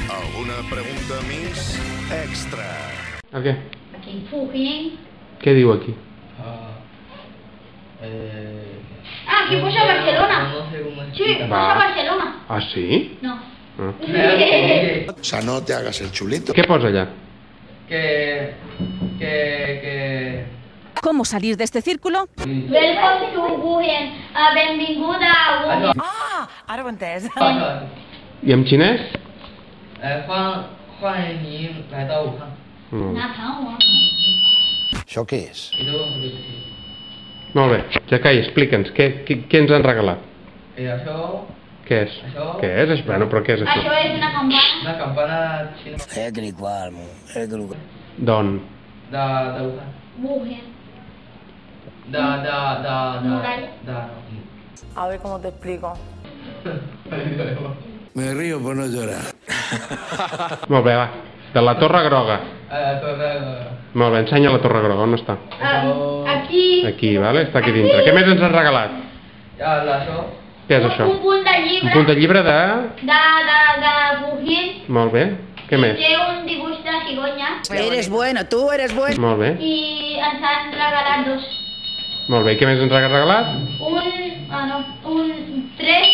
Alguna pregunta més extra? El què? Aquí, Fugien. Què diu aquí? Aquí posa Barcelona. No sé cómo es. Sí, posa Barcelona. Ah, sí? No. O sea, no te hagas el chulito. Què posa allà? Que... ¿Cómo salir de este círculo? Welcome to Wuhan. Benvinguda a Wuhan. Ah, ara ho he entès. I en xinès? 欢迎您来到武汉。 Na Taiwan. Això què és? I tu, Molt bé, Jacai, explica'ns, què ens han regalat? això... Què és? Això? Què és? Bueno, però què és Això això? és una campana. Una campana xina D'on? de Wuhan. Wuhan. A ver cómo te explico. Me río por no llorar. Molt bé, va. De la Torre Groga. Molt bé, ensenya la Torre Groga, on està? Aquí. Aquí, vale? Està aquí dintre. Què més ens has regalat? Això... Què és això? Un punt de llibre. Un punt de llibre de... De Wuhan. Molt bé. Què més? Té un dibuix de cigonya. Eres bueno, tú eres bueno. Molt bé. I ens han regalat dos. Molt bé, què més ens ha regalat? Tres.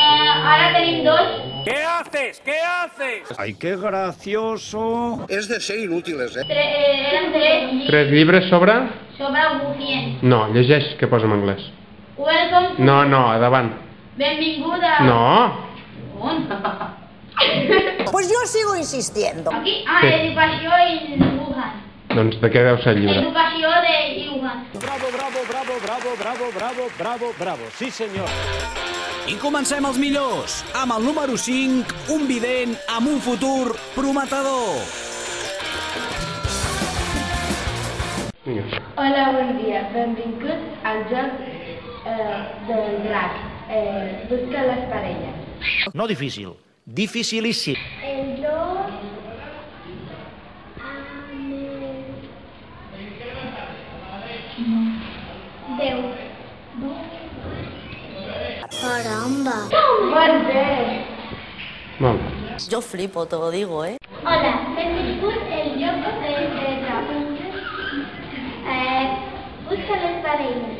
Ara tenim dos. ¿Qué haces? ¿Qué haces? Ay, qué gracioso. Es de ser inútiles, ¿eh? Eren tres llibres Tres llibres sobre... sobre Wuhan. No, llegeix què posa en anglès. Welcome to... No, a davant. Benvinguda. No. On? Pues yo sigo insistiendo. Aquí? Ah, Sí. educació en Wuhan. Doncs de què deu ser el llibre? Educació de Wuhan. Bravo. Sí, senyor. I comencem els millors, amb el número 5, un vident amb un futur prometedor. Vinga. Hola, bon dia. Benvinguts al joc del drac. Busca les parelles. No difícil, dificilíssim. El joc... Déu. Caramba. Molt bé. Molt bé. Yo flipo, te lo digo, ¿eh? Hola, benvinguts al joc del drac. Busca les parelles.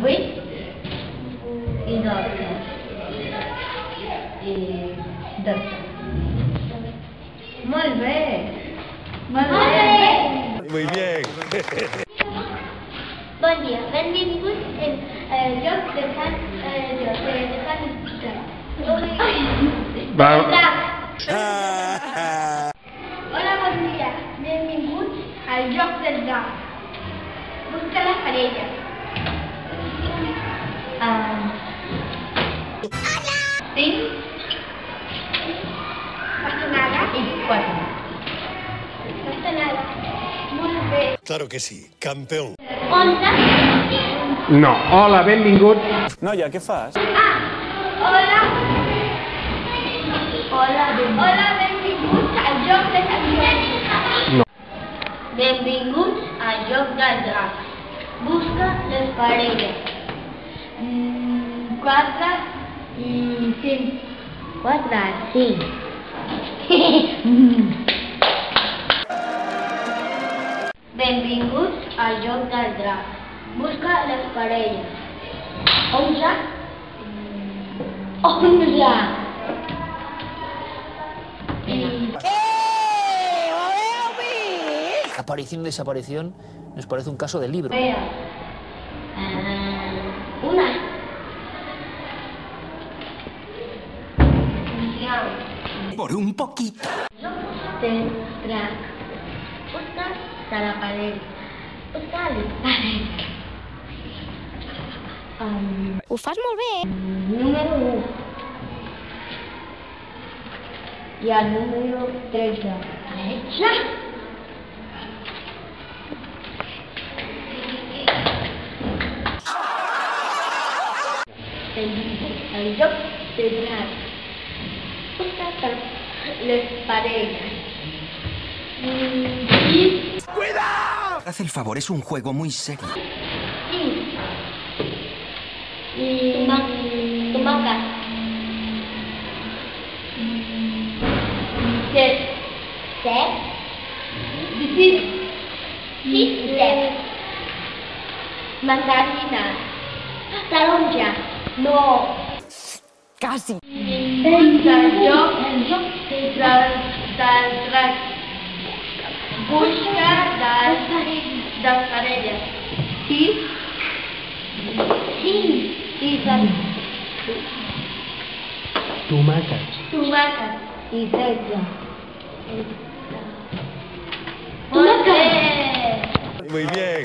8 i 12. I 12. Molt bé. Molt bé. Muy bien. Bon dia, benvinguts al joc de Sant... Va. Hola, bon dia. Benvinguts al joc del drac. Busca les parelles. 5 bastonada i 4. Bastonada. Molt bé. Claro que sí, campeón. 11. No. Hola, benvinguts. Noia, què fas? Hola. Hola, benvinguts al joc de Sant... No. Benvinguts al joc del drac. Busca les parelles. 4 i 5. 4, 5. Benvinguts al joc del drac. Busca les parelles. 11. 11. Aparición y desaparición nos parece un caso de libro. Espera. Una. Por un poquito. Joc del drac. Busca de la parella. Busca les parelles. Ho fas molt bé. Número 1. I el número 13. 13? El joc de drac. Busca les parelles. ¡Cuidado! Haz el favor, es un juego muy serio. Tomaca. 7. Mandarina. Taronja. No. Casi. Busca das parelles. Sí. Tomàquets. Y 16. ¡Tomate! Muy bien.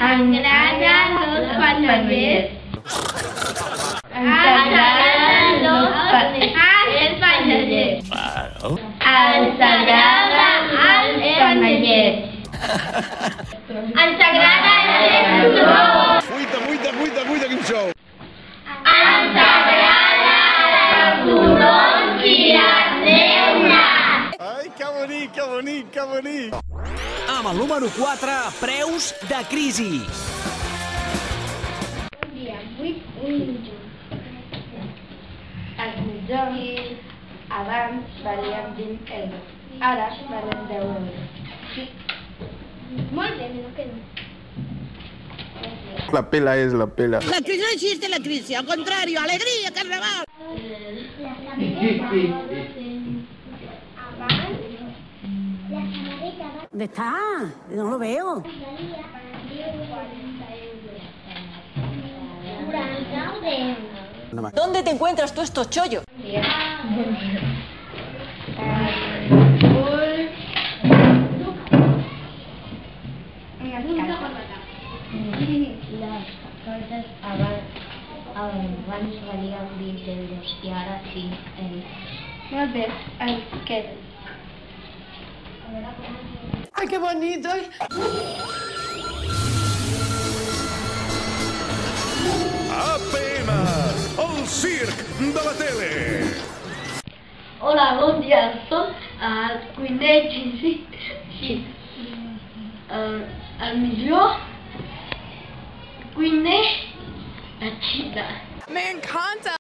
Ens agraden los panellets. Ens agraden los panellets. Ens agraden els panellets. Ens agrada el turó. Cuida, quin show. Ens agrada el turó i les neunes. Ai, que bonic. Amb el número 4, preus de crisi. Un dia, 8 mitjons. Els mitjons abans valien 20 euros. Ara valen 10 euros. Sí. Molt bé, no que no. La pela es la pela. La crisis no existe, la crisis. Al contrario, alegría, carnaval. ¿Dónde está? No lo veo. ¿Dónde te encuentras tú estos chollos? Las coses abans valien 20 euros i ara 5 euros. Molt bé, els quedes. ¡Ay, qué bonito! APM, el circ de la tele. Hola, bon dia, soc el cuiner Xinxi. El millor cuiner de Xina. ¡Me encanta!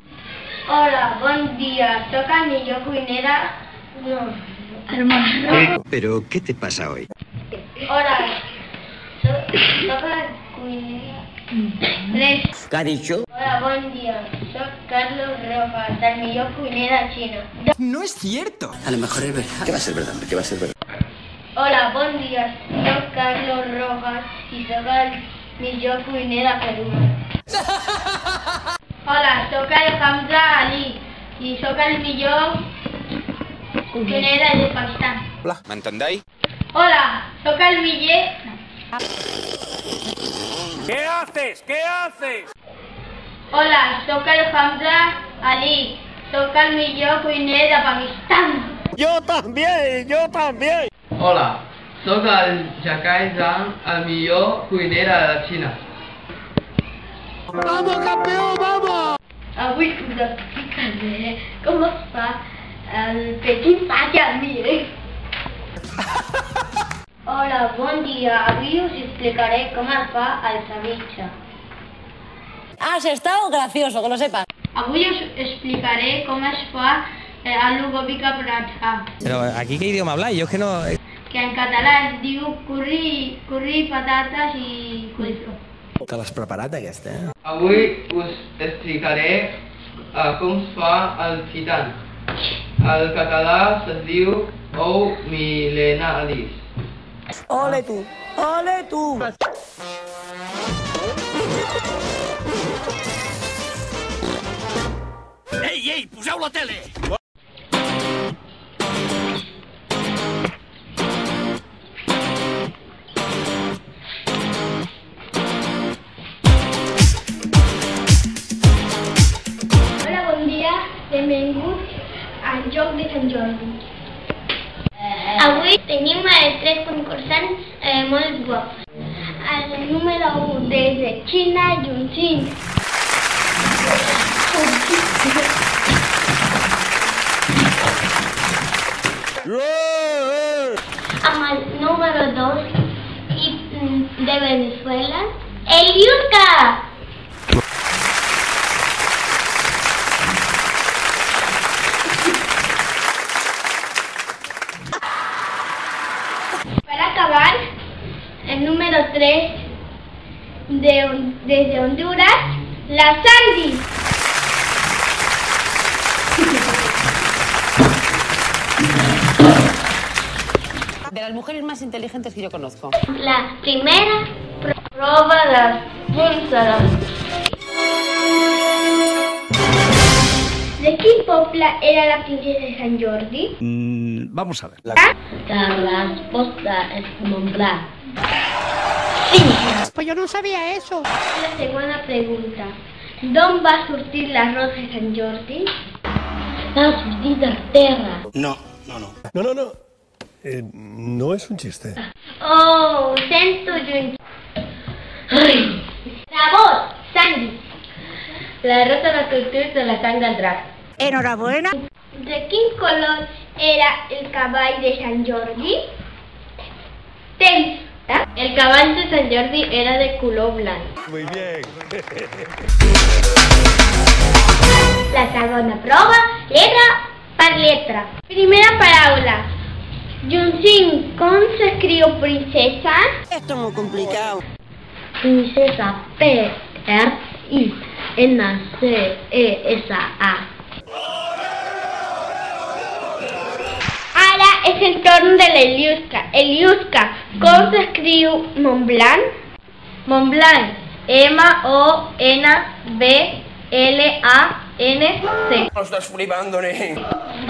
Hola, bon dia, soc el millor cuinera... No, el Marroc. Pero, ¿qué te pasa hoy? Hola, soc el cuinera... ¿Qué ha dicho? Hola, bon dia, soc Carlos Rojas, el millor cuiner de Xina. No es cierto. A lo mejor es verdad. ¿Qué va a ser verdad? ¿Qué va a ser verdad? Hola, bon dia, soc Carlos Rojas i soc el millor cuiner de Perú. Hola, soc el Hamza Ali i soc el millor cuiner de Pakistan. ¿M'entendéis? Hola, soc el millor... ¿Qué haces? ¿Qué haces? Hola, soc el Hamza Ali, soc el millor cuiner de Pakistan. Yo también. Hola, soc el Jacai Zhang, el millor cuiner de la Xina. ¡Vamos, campeón, vamos! Avui us explicaré com es fa el Pequín Payami. Hola, bon dia. Avui us explicaré com es fa el ceviche. Has estado gracioso, que lo sepas. Avui us explicaré com es fa el gobica paratha. Pero aquí ¿qué idioma habláis? Yo es que no... Que en català es diu curri, patates i coliflor. Te l'has preparat aquesta, eh? Avui us explicaré com es fa el xitan. El català es diu o mil·lenaris. Ole tu, ole tu. Ei, ei, poseu la tele! Hola, bon dia, benvinguts al Joc de Sant Jordi. Avui tenim 3 concursants molt guapos. El número 1 des de Xina, Yunxin. Amb el número 2 de Venezuela, el Yuka. Para acabar, el número 3 desde Honduras, la Sandy. De las mujeres más inteligentes que yo conozco. La primera prueba de las púlsaras. ¿De qué poble era la princesa de Sant Jordi? Vamos a ver. La respuesta es Montblanc. Sí. Pues yo no sabía eso. La segunda pregunta. ¿Dónde va a surtir l'arròs de Sant Jordi? Va a surtir de terra. No. No es un chiste. Oh, sento lluny. Ai. Rebot, Sandy. L'arròs de la tortuga de la sang del drac. Enhorabuena. De quin color era el cavall de Sant Jordi? Temps. El cavall de Sant Jordi era de color blanc. Muy bien. La segona prova, letra per letra. Primera paraula. Yunxin, com s'escriu princesa? Esto es muy complicado. Princesa, P-R-I-N-C-E-S-A. Ara és el torn de l'Eliuska. Eliuska, com s'escriu Montblanc? Montblanc, M-O-N-B-L-A-N-C. No estás flipando, ¿eh?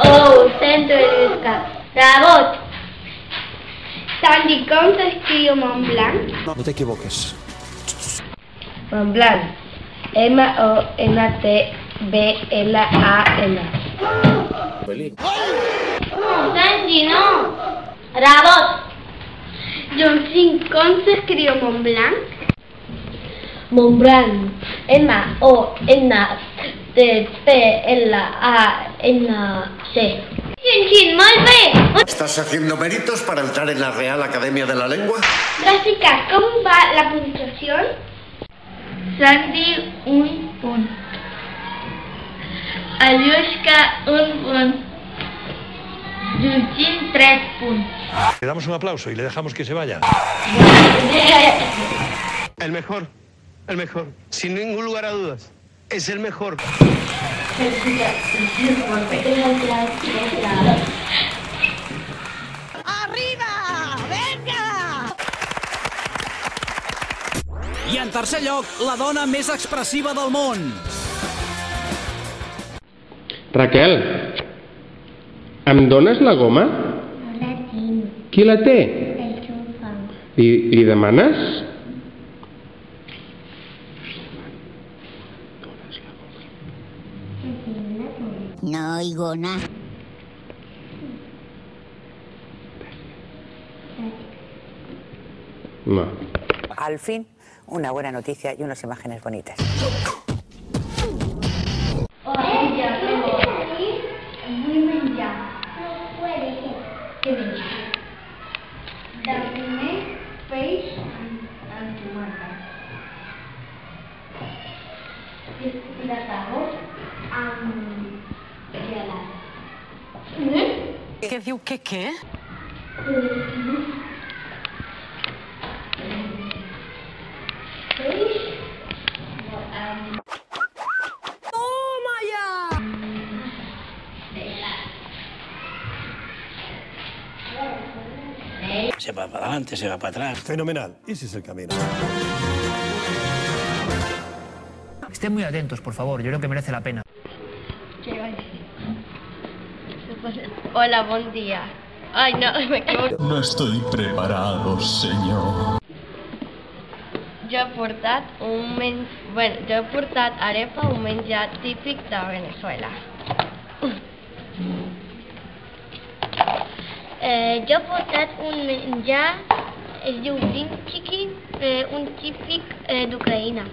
Oh, sento, Eliuska. Rebot. Sandy, com s'escriu Montblanc? No te equivoques. Montblanc. M-O-N-T-B-L-A-N. No, Sandy, no. Rebot. Yunxin, com s'escriu Montblanc? Montblanc. M-O-N-T-P-L-A-N-C. Yunxin, molt bé. ¿Estás haciendo méritos para entrar en la Real Academia de la Lengua? Clàssica, com va la puntuació? Sandy, 1 punt. Eliuska, 1 punt. Yunxin, 3 punts. Le damos un aplauso y le dejamos que se vaya. El mejor, sin ningún lugar a dudas. Es el mejor. ¡Arriba! ¡Venga! I en tercer lloc, la dona més expressiva del món. Raquel, em dones la goma? No la tinc, Qui la té? el xufa. Li demanes? No oigo nada. No. Al fin, una buena noticia y unas imágenes bonitas. Vull menjar. No puede ser. Què menjar? De primer, peix amb tomàquet. I de segon, amb gelat. Què diu que què? Peix Se va para adelante, se va para atrás. Fenomenal. Ese es el camino. Estén muy atentos, por favor, yo creo que merece la pena. Hola, buen día. Ay, no, me equivoco. No estoy preparado, senyor. Jo he portat arepa, un menjar típic de Venezuela. Jo he portat un menjar, es diu vinchiki, un típic d'Ucraïna.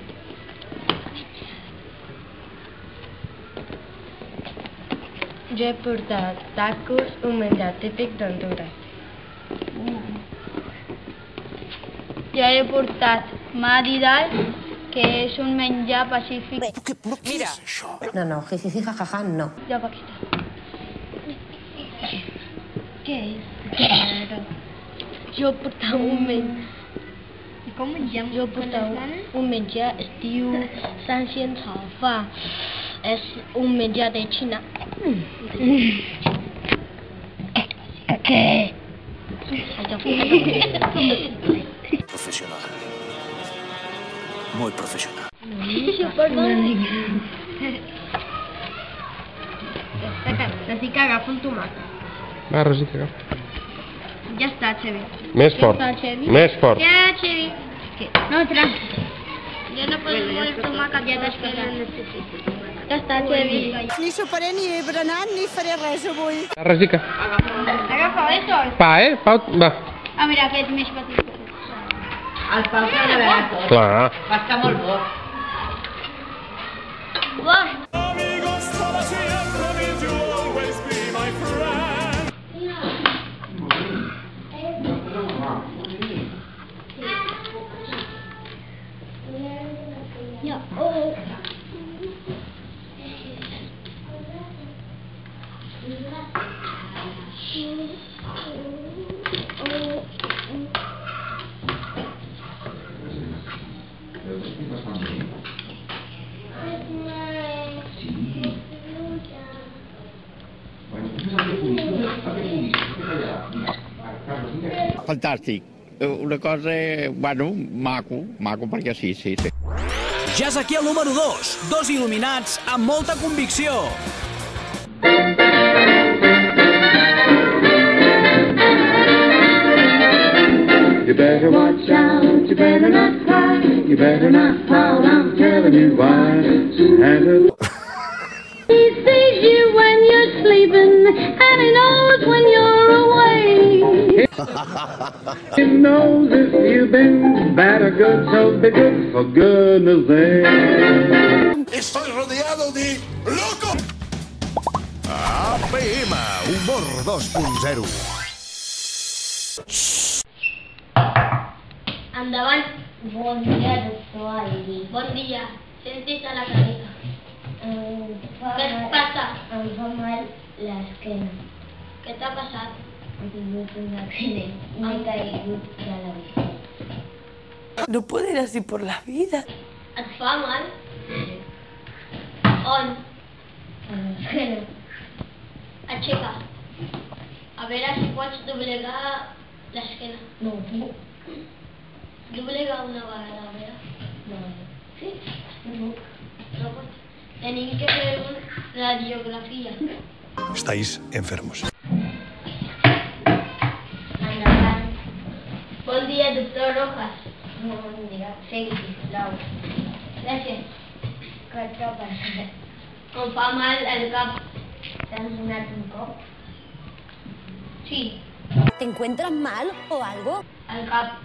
Jo he portat tacos, un menjar típic d'Honduras. Jo he portat madidal, que és un menjar pacífic. Però què és això? No, jijiji, jajaja, no. Jo Pakistan. Què és? Jo he portat un menjar... Com menjar? Jo he portat un menjar, es diu Sanxian Cao Fa. És un menjar de Xina. Què? Profesional. Muy profesional. Necesito que agafi un tomàquet. Va, Rosita, agafa. Ja està, Xevi. Més fort. Ja està, Xevi. Més fort. Ja, Xevi. No, tranqui. Jo no puedo moure el tomàquet, ja t'espera. Ja està, Xevi. Ni soparé, ni berenar, ni faré res avui. Va, Rosita. Agafa això. Pa, Pau, va. Ah, mira, aquest més petit. El Pau s'agradarà tot. Clar. Va estar molt bo. Buah! Fantàstic. Una cosa, bueno, maco perquè sí. Ja és aquí el número 2. Dos il·luminats amb molta convicció. You better watch out, you better not cry, you better not pout, I'm telling you why. He sees you when you're sleeping, and he knows when you're away. He knows if you've been bad or good, so be good for goodness sake. Estoy rodeado de locos. APM, Humor 2.0. Endavant. Bon dia, doctor Aili. Bon dia. Sentis a la careta. Què et passa? Em fa mal l'esquena. Què t'ha passat? He tingut un accident. M'he caigut de la bici. No puedo ir así por la vida. Et fa mal? On? A l'esquena. Aixeca. A veure si pots doblegar l'esquena. No. Doblega una vegada, a veure. No. Sí? No. No pots. Tenim que fer una radiografia. Estáis enfermos. Endavant. Bon dia, doctor Rojas. Bon dia. Segui, sisplau. Gràcies. Què t'ha passat? Em fa mal el cap. ¿T'has donat un cop? Sí. ¿Te encuentras mal o algo? El cap.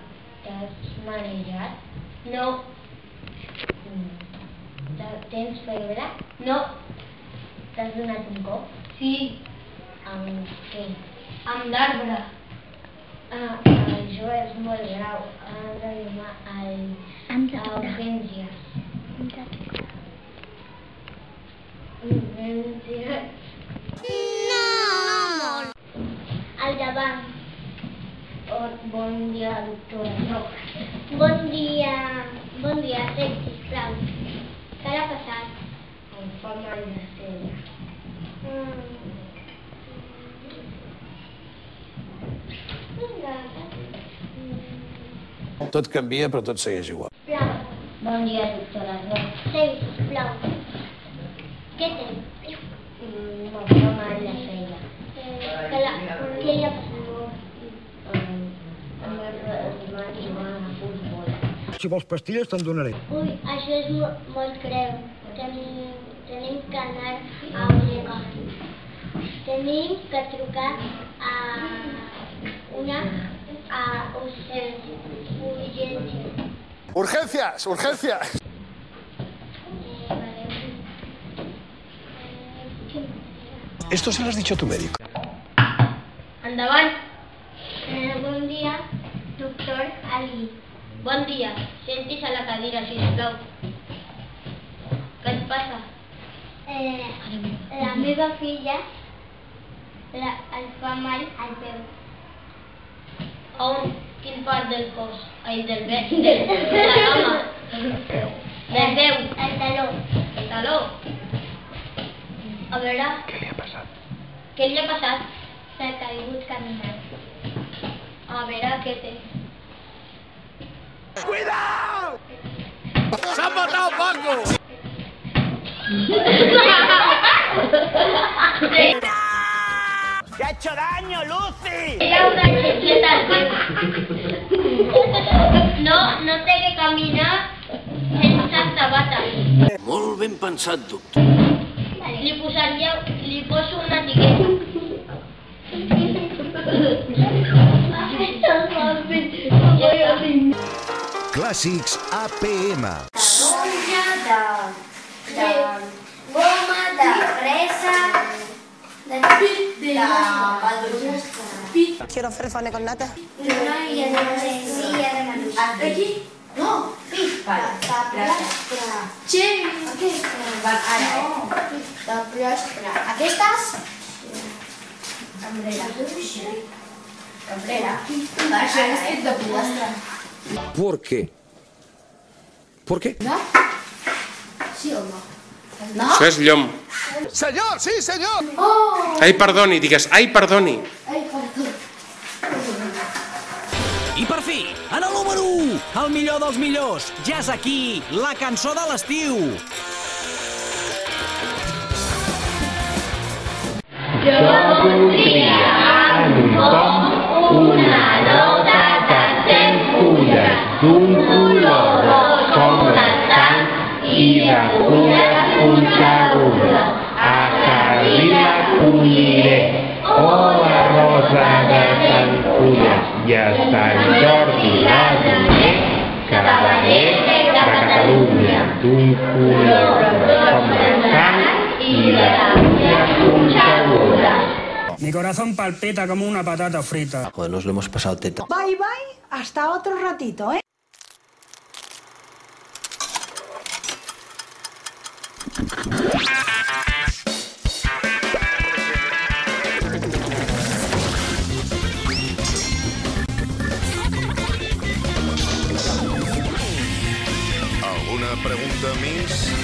¿T'has marejat? No. ¿Tens febre? No. T'has donat un cop? Sí. Amb què? Amb l'arbre. Això és molt grau. Has d'arribar a urgències. Urgències. No! Al davant. Bon dia, doctora Rojas. Bon dia. Bon dia, sisplau. Què l'ha passat? Em fa mal l'esquena. Vinga. Tot canvia, però tot segueix igual. Blau. Bon dia, doctora. Sí, blau. Què té? No, fa mal la feina. Què li ha passat? Si vols pastilles, te'n donaré. Ui, això és molt greu. Tenim que anar a Ollega. Tenim que trucar a urgències. ¡Urgencias! ¡Urgencias! Esto se lo has dicho a tu médico. Endavant. Bon dia, doctor Ali. Bon dia. Sentis a la cadira, sisplau. Què et passa? La meva filla el fa mal al peu. On? Quin part del cos? Ai, del la cama. Del peu. El taló. El taló. A veure... Què li ha passat? Què li ha passat? S'ha caigut caminant. A veure què té. ¡Cuidado! ¡Se han matado, Paco! ¡Te ha hecho daño, Lucy! Era una xicleta al peu. No té que caminar sense sabates. Molt ben pensat, doctor. Li poso una etiqueta. Clàssics APM. De goma, de fresa, de Quiero fresones con nata. y de manuix. Aquí? No, sí. Vale, sí. De plostre. Aquestes? Cambrera. Cambrera. Això és de plostre. ¿Por qué? ¿Por qué? No? Sí o no? No? Això és llom. ¡Señor, sí, señor! Oh! Ai, perdoni, digues, ai, perdoni. Ai, perdó. I per fi, en el número 1, el millor dels millors, ja és aquí, la cançó de l'estiu. Jo voldria en un pom una lota de 100 fulles d'un color ros com la sang i de fulles punxegudes. A jardí la colliré, la rosa de Sant Fulles i a Sant Jordi la diré, cavaller de Catalunya d'un color ros com la sang i de fulles punxegudes. Mi corazón palpita como una patata frita. Joder, nos lo hemos pasado teta. Bye bye, hasta otro ratito, ¿eh? Alguna pregunta més?